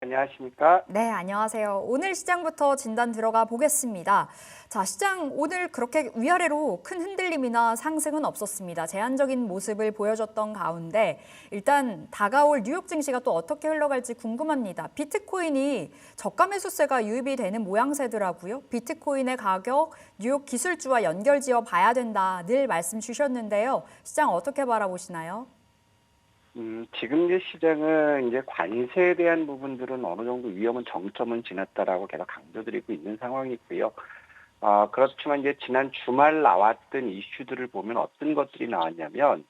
안녕하십니까? 네, 안녕하세요. 오늘 시장부터 진단 들어가 보겠습니다. 자, 시장 오늘 그렇게 위아래로 큰 흔들림이나 상승은 없었습니다. 제한적인 모습을 보여줬던 가운데 일단 다가올 뉴욕 증시가 또 어떻게 흘러갈지 궁금합니다. 비트코인이 저가 매수세가 유입이 되는 모양새더라고요. 비트코인의 가격 뉴욕 기술주와 연결지어 봐야 된다. 늘 말씀 주셨는데요. 시장 어떻게 바라보시나요? 지금 이제 시장은 이제 관세에 대한 부분들은 어느 정도 위험은 정점은 지났다라고 계속 강조드리고 있는 상황이고요. 그렇지만 이제 지난 주말 나왔던 이슈들을 보면 어떤 것들이 나왔냐면,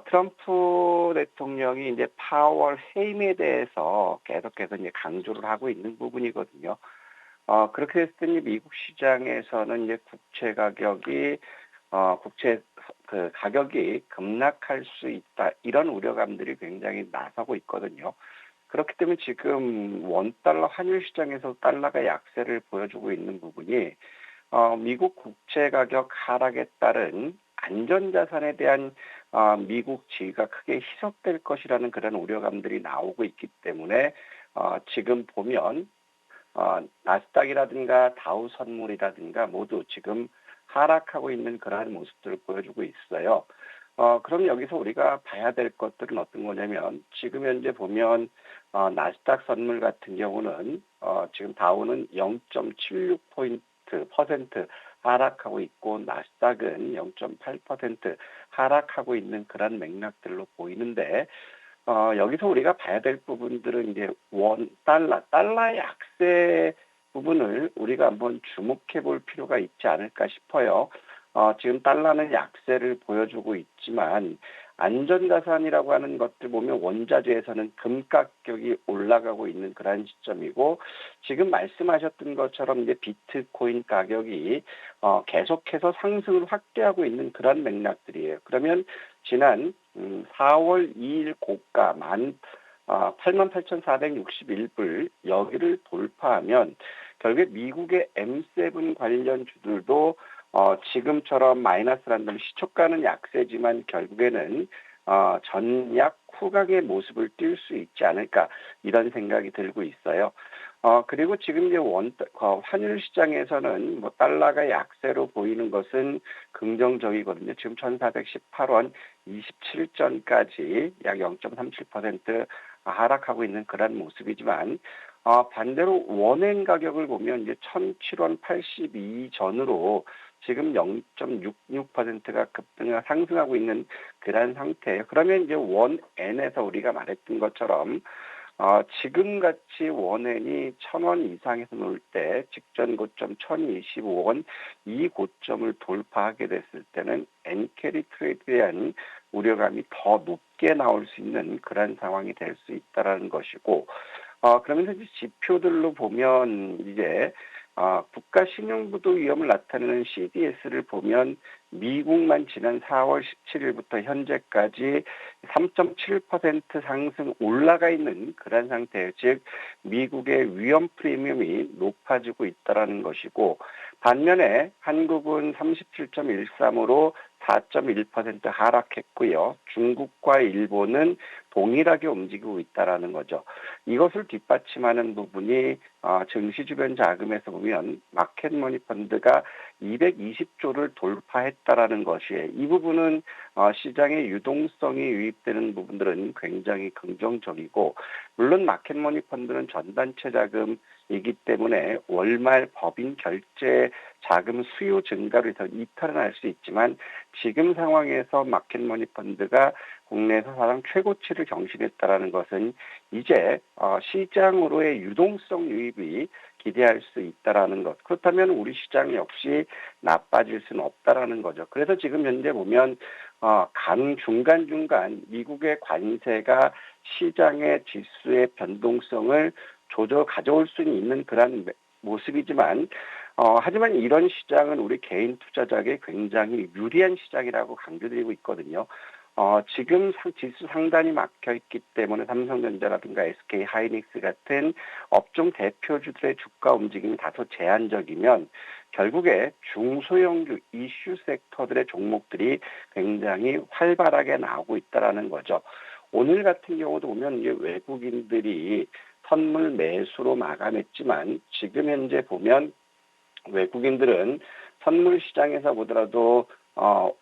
트럼프 대통령이 이제 파월 해임에 대해서 계속해서 이제 강조를 하고 있는 부분이거든요. 그렇게 됐을 때 이제 미국 시장에서는 이제 국채 그 가격이 급락할 수 있다. 이런 우려감들이 굉장히 나서고 있거든요. 그렇기 때문에 지금 원달러 환율 시장에서 달러가 약세를 보여주고 있는 부분이 미국 국채 가격 하락에 따른 안전자산에 대한 미국 지위가 크게 희석될 것이라는 그런 우려감들이 나오고 있기 때문에 지금 보면 나스닥이라든가 다우 선물이라든가 모두 지금 하락하고 있는 그러한 모습들을 보여주고 있어요. 그럼 여기서 우리가 봐야 될 것들은 어떤 거냐면 지금 현재 보면 나스닥 선물 같은 경우는 지금 다우는 0.76% 하락하고 있고 나스닥은 0.8% 하락하고 있는 그런 맥락들로 보이는데 여기서 우리가 봐야 될 부분들은 이제 달러의 약세 부분을 우리가 한번 주목해 볼 필요가 있지 않을까 싶어요. 지금 달러는 약세를 보여주고 있지만 안전자산이라고 하는 것들 보면 원자재에서는 금 가격이 올라가고 있는 그러한 시점이고 지금 말씀하셨던 것처럼 이제 비트코인 가격이 계속해서 상승을 확대하고 있는 그런 맥락들이에요. 그러면 지난 4월 2일 고가 88,461불 여기를 돌파하면 결국에 미국의 M7 관련 주들도 지금처럼 마이너스라는 건 시초가는 약세지만 결국에는 전약 후각의 모습을 띌 수 있지 않을까 이런 생각이 들고 있어요. 그리고 지금 이제 환율 시장에서는 뭐 달러가 약세로 보이는 것은 긍정적이거든요. 지금 1,418원 27전까지 약 0.37% 하락하고 있는 그런 모습이지만 반대로 원엔 가격을 보면 이제 1,007원 82 전으로 지금 0.66%가 상승하고 있는 그런 상태예요. 그러면 이제 원엔에서 우리가 말했던 것처럼 지금 같이 원엔이 1,000원 이상에서 놀 때 직전 고점 1,025원 이 고점을 돌파하게 됐을 때는 엔캐리 트레이드에 대한 우려감이 더 높게 나올 수 있는 그런 상황이 될 수 있다라는 것이고 그러면서 이제 지표들로 보면 이제 국가 신용부도 위험을 나타내는 CDS를 보면 미국만 지난 4월 17일부터 현재까지 3.7% 상승 올라가 있는 그런 상태예요. 즉 미국의 위험 프리미엄이 높아지고 있다는 것이고 반면에 한국은 37.13으로 4.1% 하락했고요. 중국과 일본은 동일하게 움직이고 있다는 거죠. 이것을 뒷받침하는 부분이 증시 주변 자금에서 보면 마켓머니 펀드가 220조를 돌파했다라는 것이에요. 이 부분은 시장의 유동성이 유입되는 부분들은 굉장히 긍정적이고 물론 마켓머니 펀드는 전단체 자금이기 때문에 월말 법인 결제 자금 수요 증가로 해서 이탈은 할 수 있지만 지금 상황에서 마켓머니 펀드가 국내에서 사상 최고치를 경신했다라는 것은 이제 시장으로의 유동성 유입이 기대할 수 있다라는 것. 그렇다면 우리 시장 역시 나빠질 수는 없다라는 거죠. 그래서 지금 현재 보면 중간중간 미국의 관세가 시장의 지수의 변동성을 가져올 수 있는 그런 모습이지만 하지만 이런 시장은 우리 개인 투자자에게 굉장히 유리한 시장이라고 강조드리고 있거든요. 지금 지수 상단이 막혀 있기 때문에 삼성전자라든가 SK 하이닉스 같은 업종 대표주들의 주가 움직임이 다소 제한적이면 결국에 중소형 이슈 섹터들의 종목들이 굉장히 활발하게 나오고 있다라는 거죠. 오늘 같은 경우도 보면 이제 외국인들이 선물 매수로 마감했지만 지금 현재 보면 외국인들은 선물 시장에서 보더라도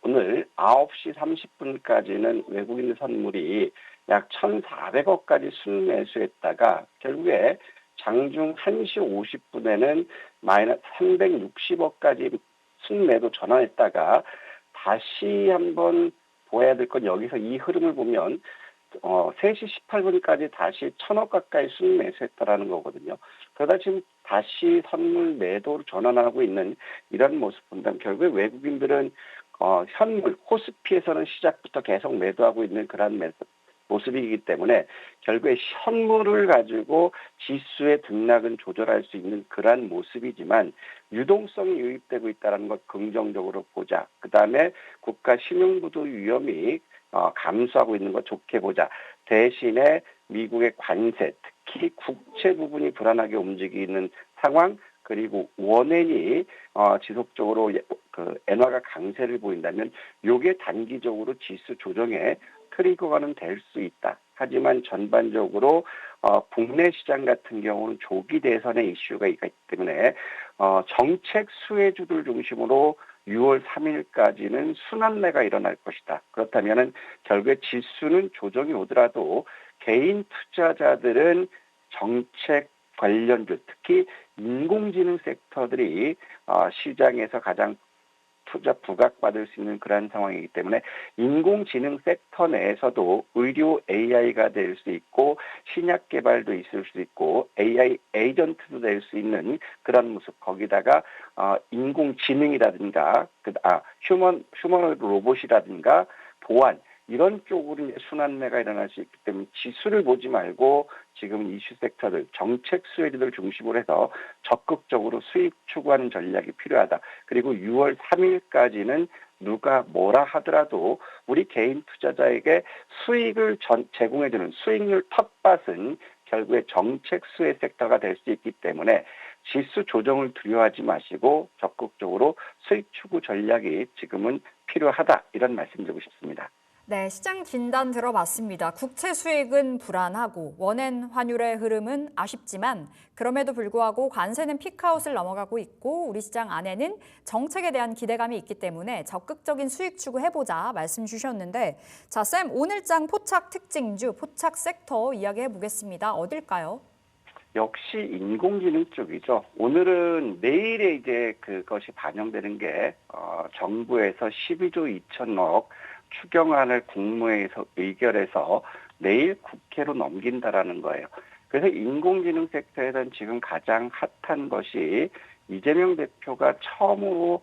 오늘 9시 30분까지는 외국인 선물이 약 1,400억까지 순매수했다가 결국에 장중 1시 50분에는 마이너스 360억까지 순매도 전환했다가 다시 한번 보아야 될 건 여기서 이 흐름을 보면 3시 18분까지 다시 1,000억 가까이 순매수했다라는 거거든요. 그러다 지금 다시 선물 매도로 전환하고 있는 이런 모습 본다면 결국에 외국인들은 현물 코스피에서는 시작부터 계속 매도하고 있는 그런 모습이기 때문에 결국에 현물을 가지고 지수의 등락은 조절할 수 있는 그러한 모습이지만 유동성이 유입되고 있다는 것 긍정적으로 보자. 그다음에 국가 신용부도 위험이 감소하고 있는 것 좋게 보자. 대신에 미국의 관세, 특히 국채 부분이 불안하게 움직이는 상황, 그리고 원엔이 지속적으로 그 엔화가 강세를 보인다면 이게 단기적으로 지수 조정에 트리거가는 될 수 있다. 하지만 전반적으로 국내 시장 같은 경우는 조기 대선의 이슈가 있기 때문에 정책 수혜주들 중심으로 6월 3일까지는 순환매가 일어날 것이다. 그렇다면 결국에 지수는 조정이 오더라도 개인 투자자들은 정책 관련주, 특히 인공지능 섹터들이 시장에서 가장 투자 부각받을 수 있는 그러한 상황이기 때문에 인공지능 섹터 내에서도 의료 AI가 될 수 있고 신약 개발도 있을 수 있고 AI 에이전트도 될 수 있는 그런 모습 거기다가 인공지능이라든가 휴머노이드 로봇이라든가 보안 이런 쪽으로 이제 순환매가 일어날 수 있기 때문에 지수를 보지 말고 지금 이슈 섹터들, 정책 수혜주들 중심으로 해서 적극적으로 수익 추구하는 전략이 필요하다. 그리고 6월 3일까지는 누가 뭐라 하더라도 우리 개인 투자자에게 수익을 제공해주는 수익률 텃밭은 결국에 정책 수혜 섹터가 될 수 있기 때문에 지수 조정을 두려워하지 마시고 적극적으로 수익 추구 전략이 지금은 필요하다. 이런 말씀드리고 싶습니다. 네, 시장 진단 들어봤습니다. 국채 수익은 불안하고 원엔 환율의 흐름은 아쉽지만 그럼에도 불구하고 관세는 피크아웃을 넘어가고 있고 우리 시장 안에는 정책에 대한 기대감이 있기 때문에 적극적인 수익 추구해보자 말씀 주셨는데 자, 쌤 오늘장 포착 특징주, 포착 섹터 이야기해 보겠습니다. 어딜까요? 역시 인공지능 쪽이죠. 오늘은 내일에 이제 그것이 반영되는 게 정부에서 12조 2천억 추경안을 국무회의에서 의결해서 내일 국회로 넘긴다라는 거예요. 그래서 인공지능 섹터에서는 지금 가장 핫한 것이 이재명 대표가 처음으로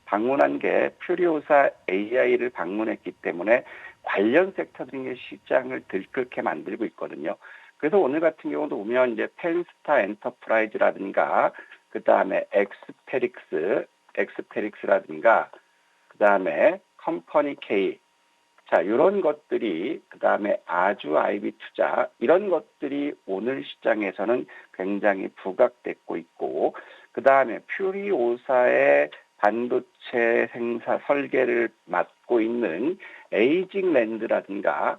방문한 게 퓨리오사 AI를 방문했기 때문에 관련 섹터들의 시장을 들끓게 만들고 있거든요. 그래서 오늘 같은 경우도 보면 이제 펜스타 엔터프라이즈라든가 그다음에 엑스페릭스라든가 그다음에 컴퍼니 K 자 이런 것들이 그다음에 아주 아이비 투자 이런 것들이 오늘 시장에서는 굉장히 부각되고 있고 그다음에 퓨리오사의 반도체 생산 설계를 맡고 있는 에이징랜드라든가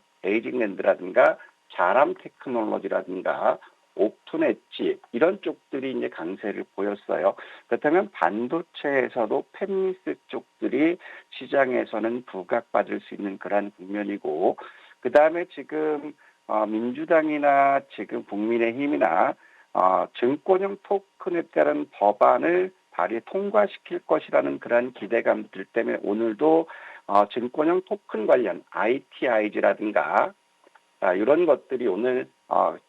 자람 테크놀로지라든가 오픈 엣지 이런 쪽들이 이제 강세를 보였어요. 그렇다면 반도체에서도 팹리스 쪽들이 시장에서는 부각받을 수 있는 그러한 국면이고 그 다음에 지금 민주당이나 지금 국민의힘이나 증권형 토큰에 따른 법안을 발의 통과시킬 것이라는 그러한 기대감들 때문에 오늘도 증권형 토큰 관련 ITIG라든가 이런 것들이 오늘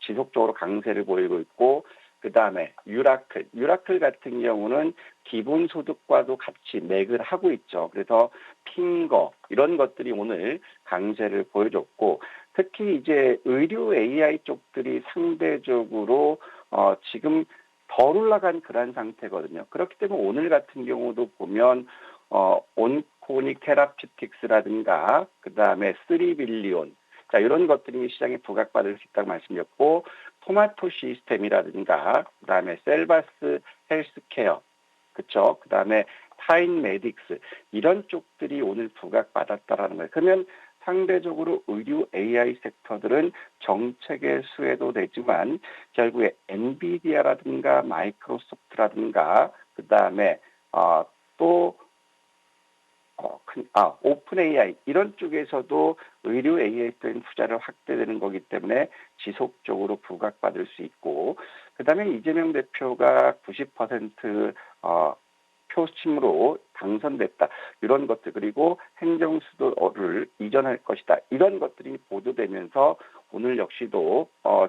지속적으로 강세를 보이고 있고 그 다음에 유라클 같은 경우는 기본소득과도 같이 맥을 하고 있죠. 그래서 핑거 이런 것들이 오늘 강세를 보여줬고 특히 이제 의료 AI 쪽들이 상대적으로 지금 덜 올라간 그런 상태거든요. 그렇기 때문에 오늘 같은 경우도 보면 온코닉 테라피틱스라든가 그 다음에 3빌리온 자, 이런 것들이 시장에 부각받을 수 있다고 말씀드렸고, 토마토 시스템이라든가, 그 다음에 셀바스 헬스케어, 그쵸? 그 다음에 타인 메딕스, 이런 쪽들이 오늘 부각받았다라는 거예요. 그러면 상대적으로 의류 AI 섹터들은 정책의 수혜도 되지만 결국에 엔비디아라든가 마이크로소프트라든가 그다음에 또 오픈 AI 이런 쪽에서도 의류 AI적인 투자를 확대되는 거기 때문에 지속적으로 부각받을 수 있고 그다음에 이재명 대표가 90% 표심으로 당선됐다. 이런 것들 그리고 행정수도를 이전할 것이다. 이런 것들이 보도되면서 오늘 역시도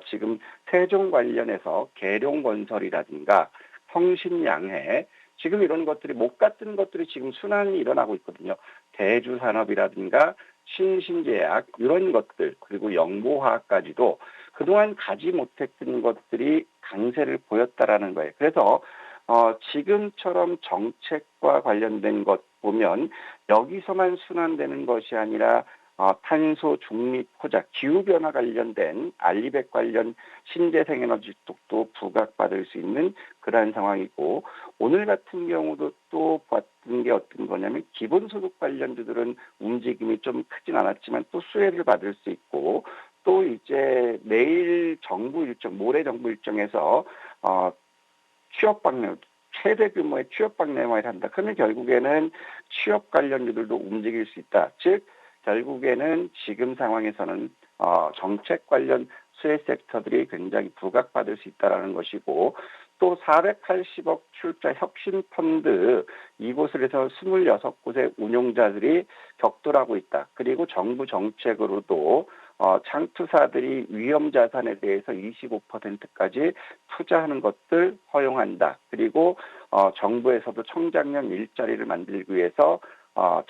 지금 세종 관련해서 계룡건설이라든가 성신양해 지금 이런 것들이 못 갔던 것들이 지금 순환이 일어나고 있거든요. 대주산업이라든가 신신제약 이런 것들 그리고 영보화학까지도 그동안 가지 못했던 것들이 강세를 보였다라는 거예요. 그래서 지금처럼 정책과 관련된 것 보면 여기서만 순환되는 것이 아니라 탄소 중립 포자, 기후변화 관련된 알리백 관련 신재생 에너지 쪽도 부각받을 수 있는 그러한 상황이고 오늘 같은 경우도 또 봤던 게 어떤 거냐면 기본소득 관련주들은 움직임이 좀 크진 않았지만 또 수혜를 받을 수 있고 또 이제 내일 정부 일정, 모레 정부 일정에서 취업 박람 최대 규모의 취업 박람회를 한다. 그러면 결국에는 취업 관련주들도 움직일 수 있다. 즉 결국에는 지금 상황에서는 정책 관련 수혜 섹터들이 굉장히 부각받을 수 있다는 것이고 또 480억 출자 혁신펀드 이곳을 해서 26곳의 운용자들이 격돌하고 있다. 그리고 정부 정책으로도 창투사들이 위험자산에 대해서 25%까지 투자하는 것들 허용한다. 그리고 정부에서도 청장년 일자리를 만들기 위해서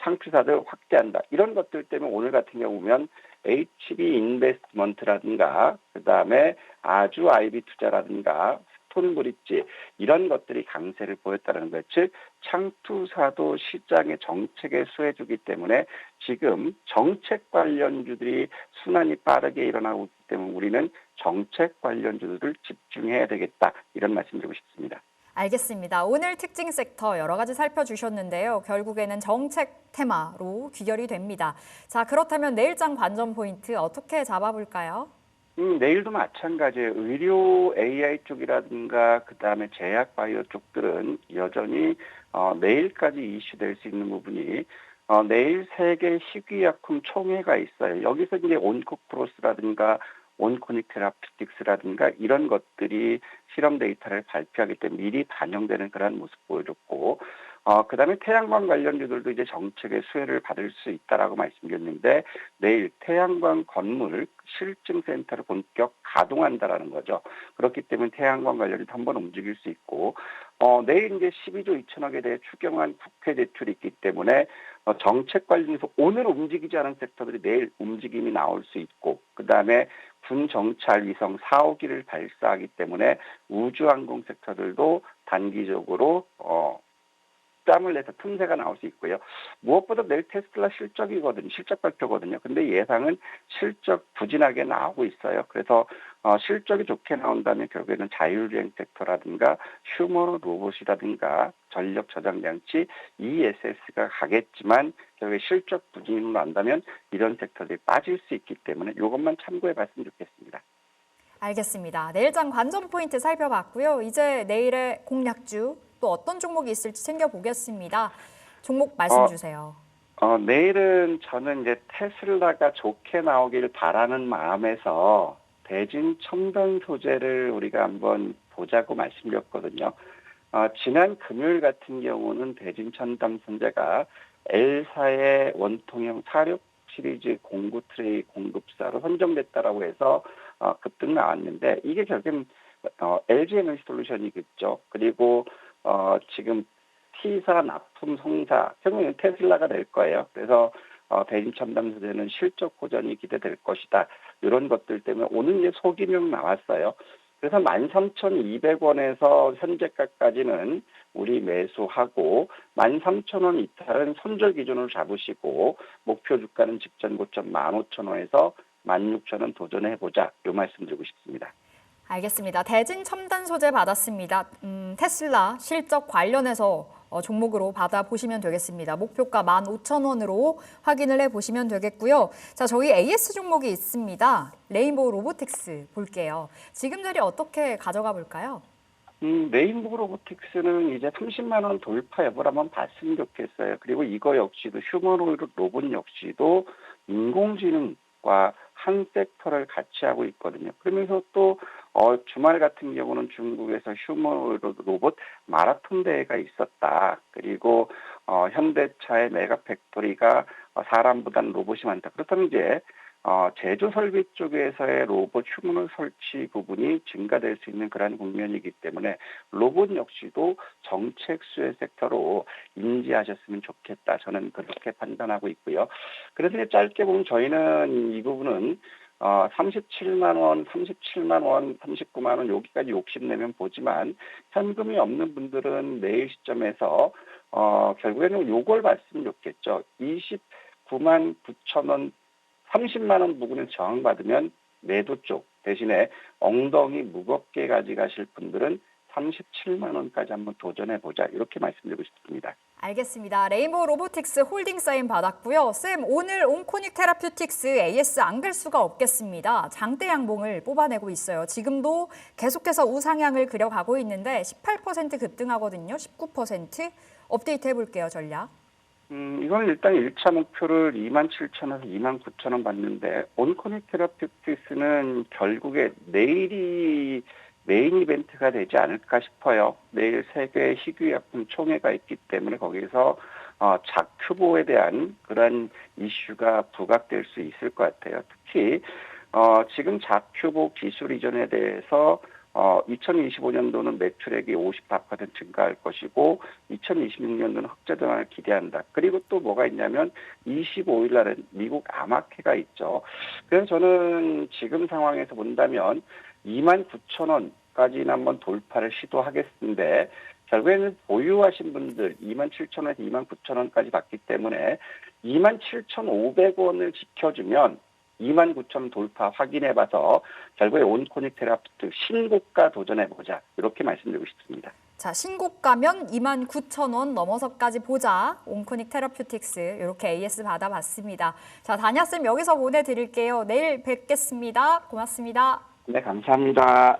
창투사들 확대한다. 이런 것들 때문에 오늘 같은 경우 보면 HB 인베스트먼트라든가 그다음에 아주 아이비 투자라든가 스톤브릿지 이런 것들이 강세를 보였다는 것. 즉 창투사도 시장의 정책에 수혜주기 때문에 지금 정책 관련주들이 순환이 빠르게 일어나고 있기 때문에 우리는 정책 관련주들을 집중해야 되겠다. 이런 말씀드리고 싶습니다. 알겠습니다. 오늘 특징 섹터 여러 가지 살펴주셨는데요. 결국에는 정책 테마로 귀결이 됩니다. 자, 그렇다면 내일장 관전 포인트 어떻게 잡아볼까요? 내일도 마찬가지예요. 의료 AI 쪽이라든가 그다음에 제약 바이오 쪽들은 여전히 내일까지 이슈될 수 있는 부분이 내일 세계 희귀약품 총회가 있어요. 여기서 이제 온코크로스라든가 온코닉 테라피틱스라든가 이런 것들이 실험 데이터를 발표하기 때문에 미리 반영되는 그런 모습 보여줬고 그다음에 태양광 관련주들도 이제 정책의 수혜를 받을 수 있다라고 말씀드렸는데 내일 태양광 건물 실증센터를 본격 가동한다라는 거죠. 그렇기 때문에 태양광 관련주도 한번 움직일 수 있고 내일 이제 12조 2천억에 대해 추경안 국회 제출이 있기 때문에 정책 관련해서 오늘 움직이지 않은 섹터들이 내일 움직임이 나올 수 있고 그다음에 군 정찰 위성 4호기를 발사하기 때문에 우주항공 섹터들도 단기적으로 땀을 내서 틈새가 나올 수 있고요. 무엇보다 내일 테슬라 실적 발표거든요. 근데 예상은 실적 부진하게 나오고 있어요. 그래서 실적이 좋게 나온다면 결국에는 자율주행 섹터라든가 휴머노 로봇이라든가 전력 저장 장치 ESS가 가겠지만 결국에 실적 부진으로 난다면 이런 섹터들이 빠질 수 있기 때문에 이것만 참고해 봤으면 좋겠습니다. 알겠습니다. 내일장 관전 포인트 살펴봤고요. 이제 내일의 공략주 또 어떤 종목이 있을지 챙겨보겠습니다. 종목 말씀 주세요. 내일은 저는 이제 테슬라가 좋게 나오길 바라는 마음에서 대진 첨단 소재를 우리가 한번 보자고 말씀드렸거든요. 지난 금요일 같은 경우는 대진 첨단 소재가 L사의 원통형 46 시리즈 공구 트레이 공급사로 선정됐다라고 해서 급등 나왔는데 이게 결국엔 LG 에너지 솔루션이겠죠. 그리고 지금 T사 납품 송사 결국에는 테슬라가 될 거예요. 그래서 대진 첨단 소재는 실적 호전이 기대될 것이다. 이런 것들 때문에 오늘 이제 소기명 나왔어요. 그래서 13,200원에서 현재가까지는 우리 매수하고 13,000원 이탈은 손절 기준으로 잡으시고 목표 주가는 직전 고점 15,000원에서 16,000원 도전해보자. 이 말씀드리고 싶습니다. 알겠습니다. 대진 첨단 소재 받았습니다. 테슬라 실적 관련해서 종목으로 받아보시면 되겠습니다. 목표가 15,000원으로 확인을 해보시면 되겠고요. 자, 저희 AS 종목이 있습니다. 레인보우 로보틱스 볼게요. 지금 자리 어떻게 가져가 볼까요? 레인보우 로보틱스는 이제 30만 원 돌파 여부를 한번 봤으면 좋겠어요. 그리고 이거 역시도 휴머노이드 로봇 역시도 인공지능과 한 섹터를 같이 하고 있거든요. 그러면서 또 주말 같은 경우는 중국에서 휴머노이드 로봇 마라톤 대회가 있었다. 그리고 현대차의 메가 팩토리가 사람보다는 로봇이 많다. 그렇다면 이제 제조 설비 쪽에서의 로봇 휴머노 설치 부분이 증가될 수 있는 그런 국면이기 때문에 로봇 역시도 정책 수혜 섹터로 인지하셨으면 좋겠다. 저는 그렇게 판단하고 있고요. 그래서 짧게 보면 저희는 이 부분은 37만 원, 39만 원 여기까지 욕심내면 보지만 현금이 없는 분들은 내일 시점에서 결국에는 요걸 봤으면 좋겠죠. 29만 9천 원 30만 원 부근을 저항받으면 매도 쪽 대신에 엉덩이 무겁게 가져가실 분들은 37만 원까지 한번 도전해보자 이렇게 말씀드리고 싶습니다. 알겠습니다. 레인보우 로보틱스 홀딩 사인 받았고요. 쌤, 오늘 온코닉 테라퓨틱스 AS 안 갈 수가 없겠습니다. 장대 양봉을 뽑아내고 있어요. 지금도 계속해서 우상향을 그려가고 있는데 18% 급등하거든요. 19% 업데이트 해볼게요, 전략. 이건 일단 1차 목표를 27,000원에서 29,000원 봤는데 온코닉 테라퓨틱스는 결국에 내일이 메인 이벤트가 되지 않을까 싶어요. 내일 세계 희귀약품 총회가 있기 때문에 거기서 자큐보에 대한 그런 이슈가 부각될 수 있을 것 같아요. 특히 지금 자큐보 기술 이전에 대해서 2025년도는 매출액이 54% 증가할 것이고 2026년도는 흑자 전환을 기대한다. 그리고 또 뭐가 있냐면 25일 날은 미국 암학회가 있죠. 그래서 저는 지금 상황에서 본다면 29,000원까지는 한번 돌파를 시도하겠는데 결국에는 보유하신 분들 27,000원에서 29,000원까지 봤기 때문에 27,500원을 지켜주면 29,000원 돌파 확인해봐서 결국에 온코닉 테라퓨틱 신고가 도전해보자 이렇게 말씀드리고 싶습니다. 자, 신고가면 29,000원 넘어서까지 보자. 온코닉 테라퓨틱스 이렇게 AS 받아봤습니다. 자, 다냐쌤 여기서 보내드릴게요. 내일 뵙겠습니다. 고맙습니다. 네, 감사합니다.